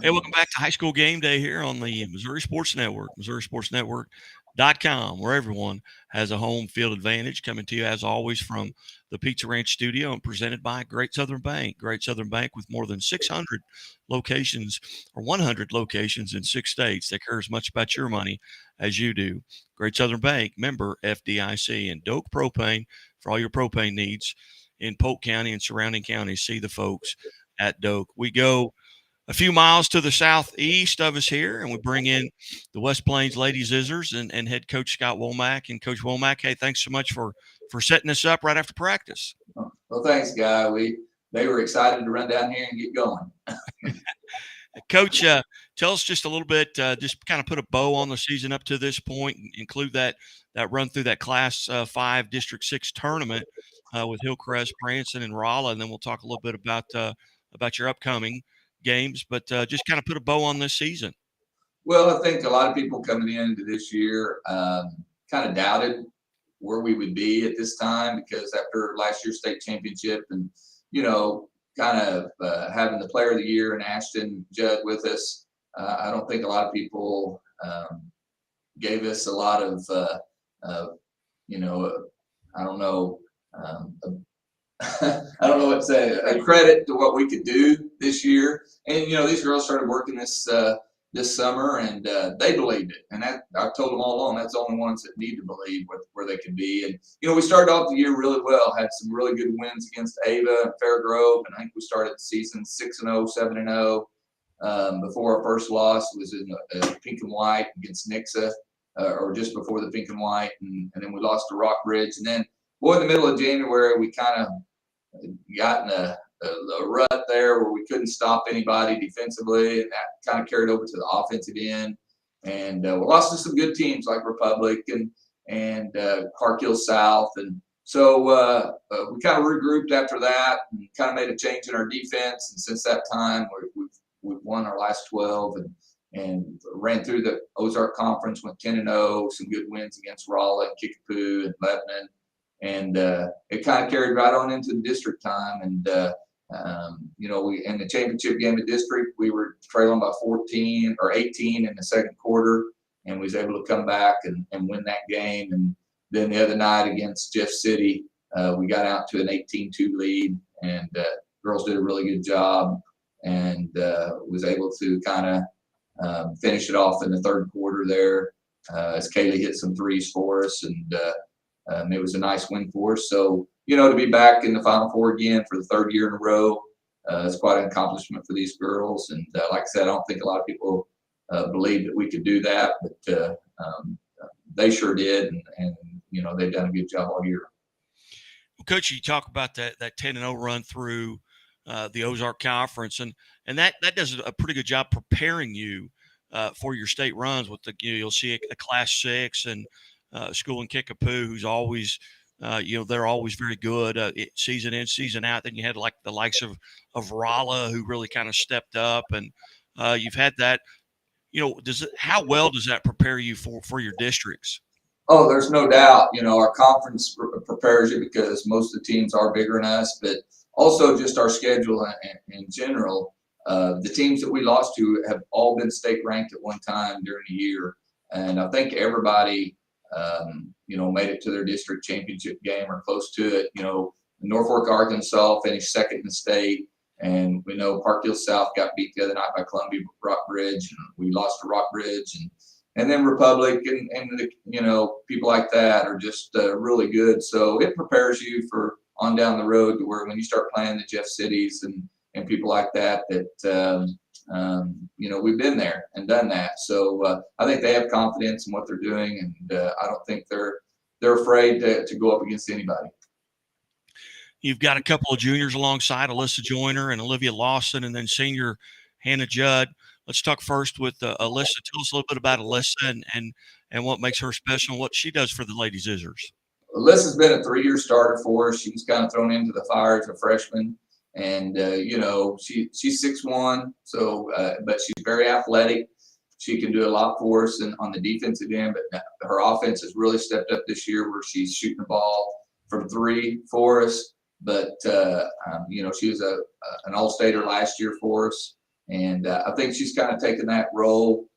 Hey, welcome back to High School Game Day here on the Missouri Sports Network, MissouriSportsNetwork.com, where everyone has a home field advantage. Coming to you, as always, from the Pizza Ranch studio and presented by Great Southern Bank. Great Southern Bank with more than 600 locations or 100 locations in 6 states. They care as much about your money as you do. Great Southern Bank, member FDIC, and Doak Propane for all your propane needs in Polk County and surrounding counties. See the folks at Doak. We go a few miles to the southeast of us here, and we bring in the West Plains Lady Zizzers and head coach Scott Womack. And Coach Womack, hey, thanks so much for setting us up right after practice. Well, thanks, Guy. They were excited to run down here and get going. Coach, tell us just a little bit, just kind of put a bow on the season up to this point, and include that run through that Class 5 District 6 tournament with Hillcrest, Branson, and Rolla, and then we'll talk a little bit about your upcoming games, but just kind of put a bow on this season. Well, I think a lot of people coming into this year kind of doubted where we would be at this time, because after last year's state championship and, kind of having the player of the year and Ashton Judd with us, I don't think a lot of people gave us a lot of, I don't know, I don't know what to say, a credit to what we could do this year. And, these girls started working this summer, and they believed it. And that, I told them all along, that's the only ones that need to believe where they can be. And, we started off the year really well, had some really good wins against Ava and Fairgrove. And I think we started the season 6-0, 7-0. Before our first loss was in pink and white against Nixa, or just before the pink and white. And then we lost to Rockbridge. And then, in the middle of January, we kind of got in a rut there where we couldn't stop anybody defensively, and that kind of carried over to the offensive end. And we lost to some good teams like Republic and Park Hill South. And so we kind of regrouped after that and kind of made a change in our defense. And since that time, we've won our last 12 and ran through the Ozark Conference, went 10-0, some good wins against Rolla, Kickapoo, and Lebanon. And it kind of carried right on into the district time. And, we in the championship game of district, we were trailing by 14 or 18 in the second quarter, and we was able to come back and win that game. And then the other night against Jeff City, we got out to an 18-2 lead, and girls did a really good job, and was able to kind of finish it off in the third quarter there as Kaylee hit some threes for us. And it was a nice win for us. So, to be back in the Final Four again for the third year in a row, it's quite an accomplishment for these girls. And like I said, I don't think a lot of people believed that we could do that, but they sure did. And they've done a good job all year. Well, Coach, you talk about that 10-0 run through the Ozark Conference, and that does a pretty good job preparing you for your state runs. With you'll see a Class 6 and school in Kickapoo, who's always, they're always very good season in, season out. Then you had like the likes of Rolla, who really kind of stepped up, and you've had that. How well does that prepare you for your districts? Oh, there's no doubt. Our conference prepares you because most of the teams are bigger than us, but also just our schedule in general. The teams that we lost to have all been state ranked at one time during the year, and I think everybody made it to their district championship game or close to it. Norfolk, Arkansas finished second in the state, and we know Park Hill South got beat the other night by Columbia Rockbridge, and we lost to Rockbridge, and then Republic and people like that are just really good. So it prepares you for on down the road to where when you start playing the Jeff Cities and people like that, we've been there and done that. So I think they have confidence in what they're doing, and I don't think they're afraid to go up against anybody. You've got a couple of juniors alongside Alyssa Joyner and Olivia Lawson, and then senior Hannah Judd. Let's talk first with Alyssa. Tell us a little bit about Alyssa and what makes her special and what she does for the Lady Zizzers. Alyssa's been a 3-year starter for us. She was kind of thrown into the fire as a freshman. And, she's 6'1", so, but she's very athletic. She can do a lot for us on the defensive end, but her offense has really stepped up this year where she's shooting the ball from 3 for us. But, she was an all-stater last year for us. And I think she's kind of taken that role,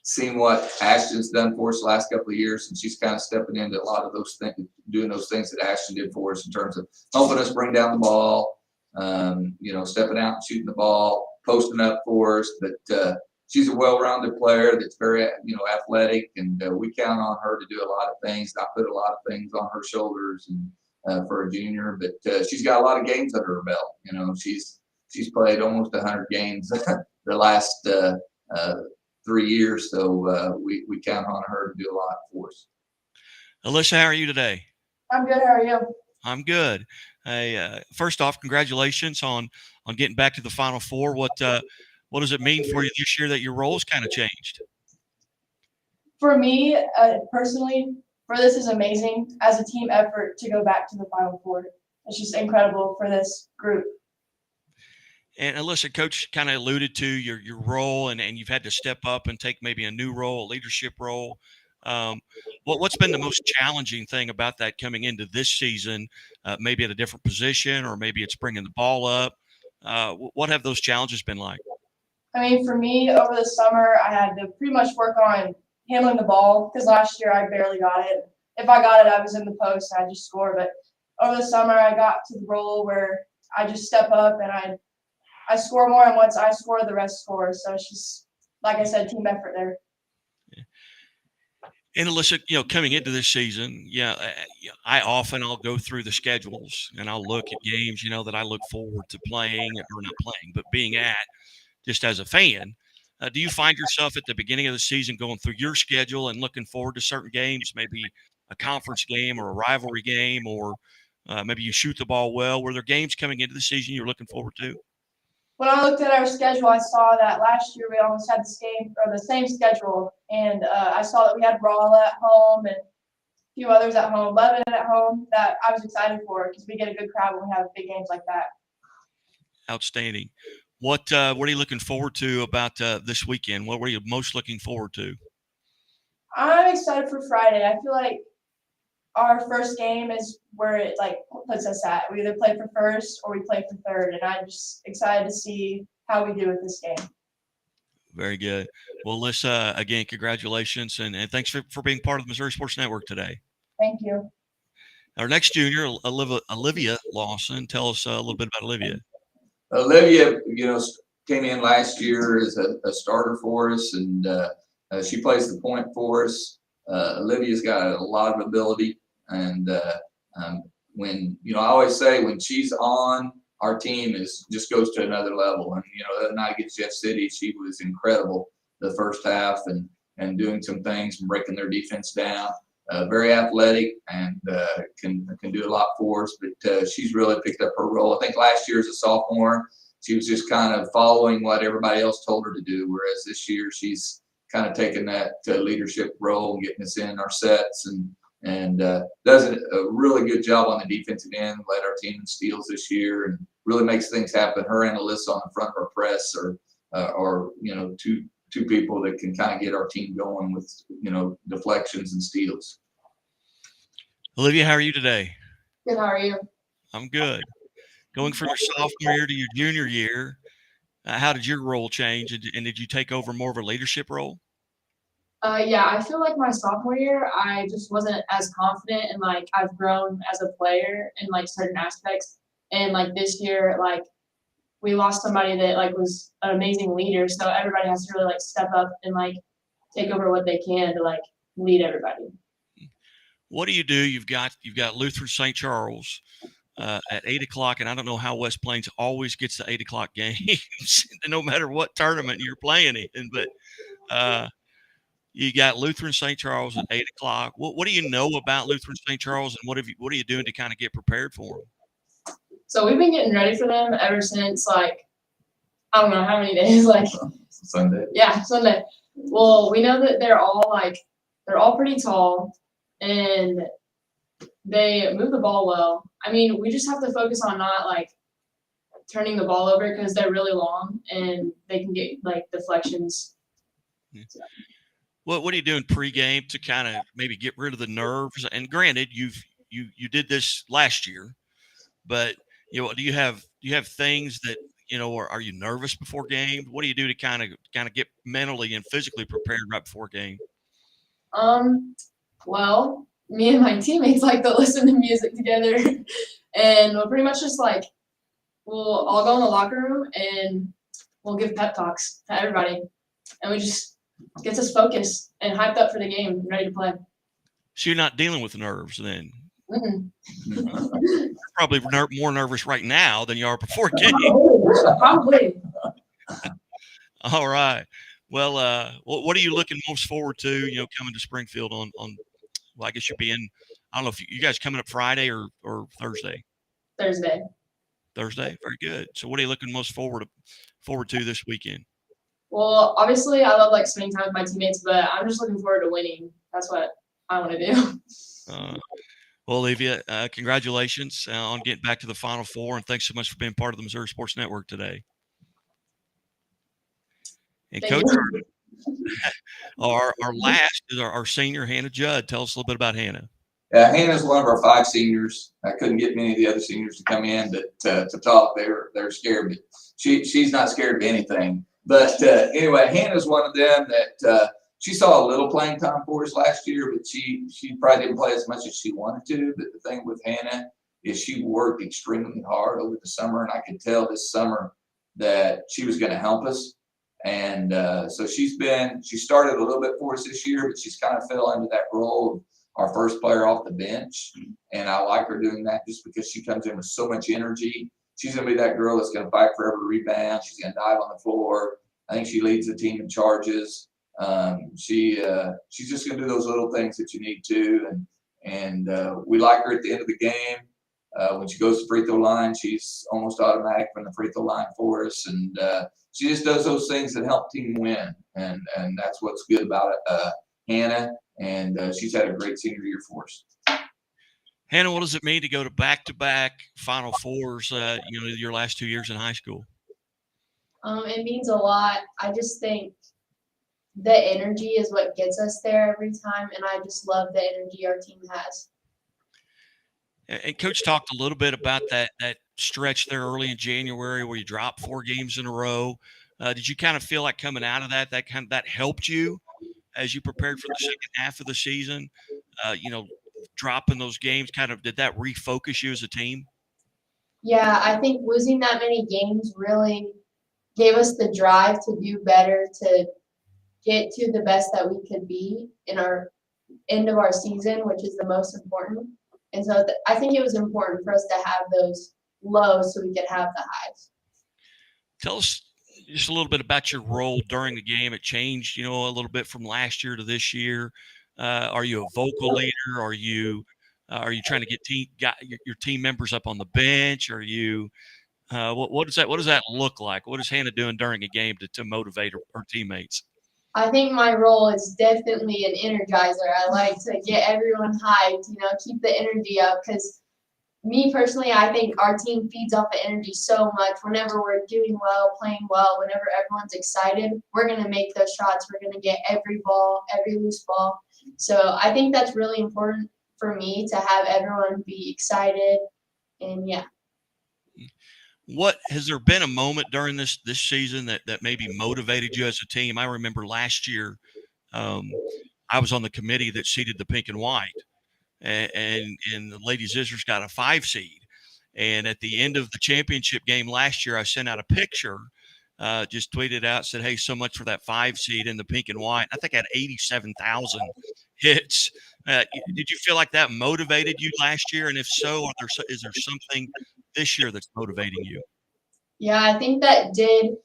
seeing what Ashton's done for us the last couple of years, and she's kind of stepping into a lot of those things, doing those things that Ashton did for us in terms of helping us bring down the ball, stepping out and shooting the ball, posting up for us. But she's a well-rounded player that's very, athletic, and we count on her to do a lot of things. I put a lot of things on her shoulders, and for a junior, but she's got a lot of games under her belt. She's played almost 100 games the last 3 years, so we count on her to do a lot for us. Alyssa, how are you today? I'm good. How are you? I'm good. Hey, first off, congratulations on getting back to the Final Four. What does it mean for you this year that your roles kind of changed? For me, personally, this is amazing as a team effort to go back to the Final Four. It's just incredible for this group. And Alyssa, Coach kind of alluded to your role, and you've had to step up and take maybe a new role, a leadership role. What's been the most challenging thing about that coming into this season? Maybe at a different position, or maybe it's bringing the ball up. What have those challenges been like? I mean, for me, over the summer, I had to pretty much work on handling the ball because last year I barely got it. If I got it, I was in the post and I just score. But over the summer, I got to the role where I just step up and I score more, and once I score, the rest score. So it's just, like I said, team effort there. And Alyssa, coming into this season, I'll go through the schedules and I'll look at games, that I look forward to playing, or not playing, but being at, just as a fan. Do you find yourself at the beginning of the season going through your schedule and looking forward to certain games, maybe a conference game or a rivalry game, or maybe you shoot the ball well? Were there games coming into the season you're looking forward to? When I looked at our schedule, I saw that last year we almost had the same schedule, and I saw that we had Rolla at home and a few others at home, Lebanon at home, that I was excited for because we get a good crowd when we have big games like that. Outstanding. What are you looking forward to about this weekend? What were you most looking forward to? I'm excited for Friday. I feel like our first game is where it puts us at. We either play for first or we play for third, and I'm just excited to see how we do with this game. Very good. Well, Alyssa, again, congratulations, and thanks for being part of the Missouri Sports Network today. Thank you. Our next junior, Olivia Lawson. Tell us a little bit about Olivia. Olivia, came in last year as a starter for us, and she plays the point for us. Olivia's got a lot of ability, and when I always say when she's on, our team just goes to another level. And the other night against Jeff City, she was incredible the first half, and doing some things and breaking their defense down. Very athletic, and can do a lot for us. But she's really picked up her role. I think last year as a sophomore, she was just kind of following what everybody else told her to do, whereas this year she's kind of taking that leadership role and getting us in our sets, and does a really good job on the defensive end. Led our team in steals this year, and really makes things happen. Her and Alyssa on the front of our press are two people that can kind of get our team going with deflections and steals. Olivia, how are you today? Good. How are you? I'm good. Going from your sophomore year to your junior year, how did your role change, and did you take over more of a leadership role? Yeah, I feel like my sophomore year, I just wasn't as confident, and I've grown as a player in certain aspects. And this year, we lost somebody that was an amazing leader, so everybody has to really step up and take over what they can to lead everybody. What do? You've got Lutheran St. Charles at 8:00, and I don't know how West Plains always gets the 8:00 games, no matter what tournament you're playing in. But you got Lutheran St. Charles at 8:00. What do you know about Lutheran St. Charles, and what are you doing to kind of get prepared for them? So we've been getting ready for them ever since I don't know how many days. Sunday. Yeah, Sunday. Well, we know that they're all pretty tall, and they move the ball well. I mean, we just have to focus on not turning the ball over because they're really long and they can get deflections. Yeah. What are you doing pregame to kind of maybe get rid of the nerves? And granted, you did this last year, but do you have things that Or are you nervous before game? What do you do to kind of get mentally and physically prepared right before game? Well, me and my teammates like to listen to music together, and we'll pretty much just like we'll all go in the locker room and we'll give pep talks to everybody, and we just gets us focused and hyped up for the game, and ready to play. So you're not dealing with nerves then. Mm-hmm. You're probably more nervous right now than you are before game. Probably. All right. Well, what are you looking most forward to? Coming to Springfield on. Well, I guess you'll be in. I don't know if you guys coming up Friday or Thursday. Thursday. Thursday, very good. So, what are you looking most forward to this weekend? Well, obviously, I love like spending time with my teammates, but I'm just looking forward to winning. That's what I want to do. Well, Olivia, congratulations on getting back to the Final Four, and thanks so much for being part of the Missouri Sports Network today. And Thank Coach, you. our last is our senior, Hannah Judd. Tell us a little bit about Hannah. Hannah's one of our 5 seniors. I couldn't get many of the other seniors to come in, but to talk, they're scared. But she's not scared of anything. But anyway, Hannah's one of them that she saw a little playing time for us last year, but she probably didn't play as much as she wanted to. But the thing with Hannah is she worked extremely hard over the summer, and I could tell this summer that she was going to help us. And so she started a little bit for us this year, but she's kind of fell into that role of our first player off the bench. And I like her doing that just because she comes in with so much energy. She's going to be that girl that's going to fight for every rebound. She's going to dive on the floor. I think she leads the team in charges. She's just going to do those little things that you need to. And we like her at the end of the game. When she goes to free throw line, she's almost automatic from the free throw line for us. And she just does those things that help team win. And that's what's good about it, Hannah. And she's had a great senior year for us. Hannah, what does it mean to go to back-to-back Final Fours, your last 2 years in high school? It means a lot. I just think the energy is what gets us there every time, and I just love the energy our team has. And Coach talked a little bit about that stretch there early in January where you dropped 4 games in a row. Did you kind of feel like coming out of that helped you as you prepared for the second half of the season? Dropping those games, did that refocus you as a team? Yeah, I think losing that many games really gave us the drive to do better, to get to the best that we could be in our end of our season, which is the most important. And so I think it was important for us to have those lows so we could have the highs. Tell us just a little bit about your role during the game. It changed, a little bit from last year to this year. Are you a vocal leader? Are you trying to get your team members up on the bench? Are you what does that look like? What is Hannah doing during a game to motivate her teammates? I think my role is definitely an energizer. I like to get everyone hyped, keep the energy up, because me personally, I think our team feeds off the energy so much. Whenever we're doing well, playing well, whenever everyone's excited, we're going to make those shots. We're going to get every ball, every loose ball. So I think that's really important for me to have everyone be excited. And yeah. What has there been a moment during this season that maybe motivated you as a team? I remember last year, I was on the committee that seeded the pink and white, and the Lady Zizzers got a 5 seed. And at the end of the championship game last year, I sent out a picture, just tweeted out, said, "Hey, so much for that 5 seed in the pink and white." I think I had 87,000 hits. Did you feel like that motivated you last year? And if so, is there something this year that's motivating you? Yeah, I think that did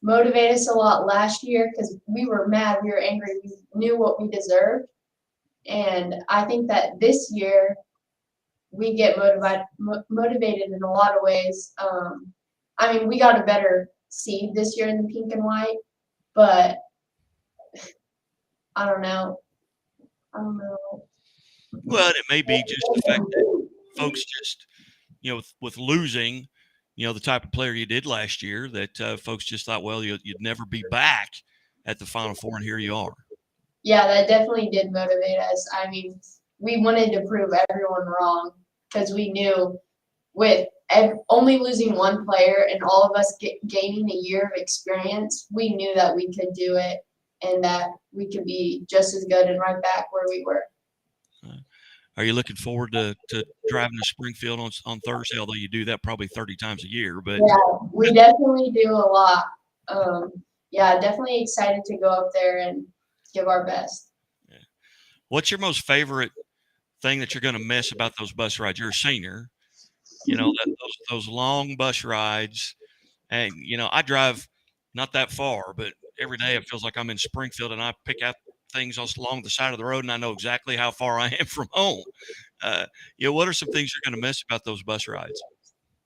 motivate us a lot last year because we were mad, we were angry, we knew what we deserved. And I think that this year we get motivated in a lot of ways. We got a better seed this year in the pink and white, but I don't know. Well, it may be just the fact that folks just, with losing, the type of player you did last year, that folks just thought, well, you'd never be back at the Final Four, and here you are. Yeah, that definitely did motivate us. We wanted to prove everyone wrong because we knew with only losing one player and all of us gaining a year of experience, we knew that we could do it and that we could be just as good and right back where we were. Are you looking forward to driving to Springfield on Thursday? Although you do that probably 30 times a year, but Yeah, we definitely do a lot. Yeah, definitely excited to go up there and give our best. yeah. What's your most favorite thing that you're going to miss about those bus rides? You're a senior, those long bus rides, and I drive not that far, but every day it feels like I'm in Springfield, and I pick out things along the side of the road, and I know exactly how far I am from home. What are some things you're going to miss about those bus rides?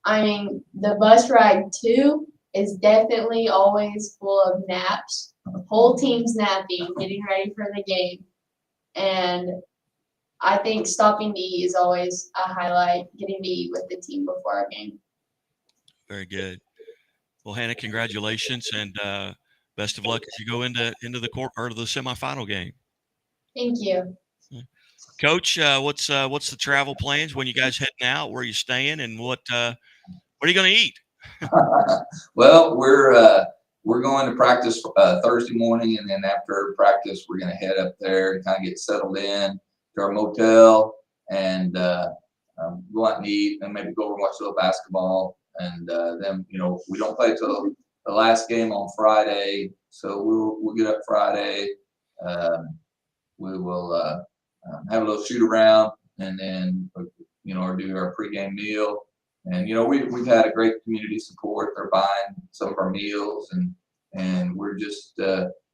I mean, the bus ride too is definitely always full of naps. The whole team's napping, getting ready for the game. And I think stopping to eat is always a highlight, getting to eat with the team before our game. Very good. Well, Hannah, congratulations, and best of luck as you go into the court or the semifinal game. Thank you. Coach, what's the travel plans? When you guys heading out? Where are you staying? And what are you going to eat? Well, we're going to practice Thursday morning, and then after practice, we're going to head up there and kind of get settled in to our motel and go out and eat, and maybe go over and watch a little basketball. And then we don't play till the last game on Friday, so we'll get up Friday. We will have a little shoot around, and then or do our pregame meal. And we've had a great community support. They're buying some of our meals, and we're just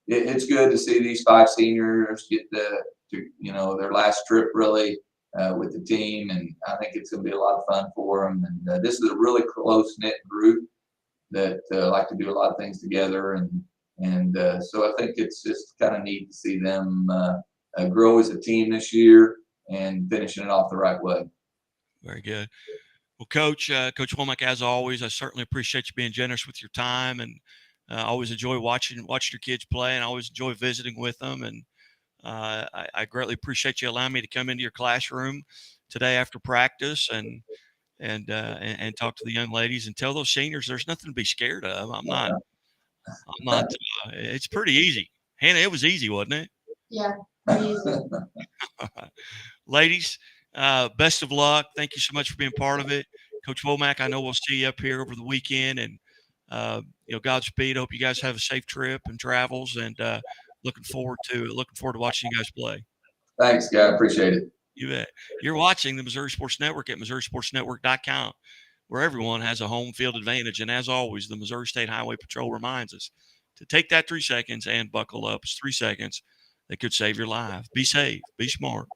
it's good to see these 5 seniors get their last trip really with the team, and I think it's going to be a lot of fun for them. And this is a really close knit group that like to do a lot of things together, and so I think it's just kind of neat to see them grow as a team this year and finishing it off the right way. Very good. Well, Coach Womack, as always, I certainly appreciate you being generous with your time, and I always enjoy watching your kids play, and I always enjoy visiting with them. And I greatly appreciate you allowing me to come into your classroom today after practice and talk to the young ladies and tell those seniors there's nothing to be scared of. I'm not. It's pretty easy. Hannah, it was easy, wasn't it? Yeah, pretty easy. Ladies, best of luck. Thank you so much for being part of it. Coach Womack, I know we'll see you up here over the weekend, and Godspeed. Hope you guys have a safe trip and travels, and looking forward to watching you guys play. Thanks, guy. Appreciate it. You bet. You're watching the Missouri Sports Network at MissouriSportsNetwork.com, where everyone has a home field advantage. And as always, the Missouri State Highway Patrol reminds us to take that 3 seconds and buckle up. It's 3 seconds that could save your life. Be safe. Be smart.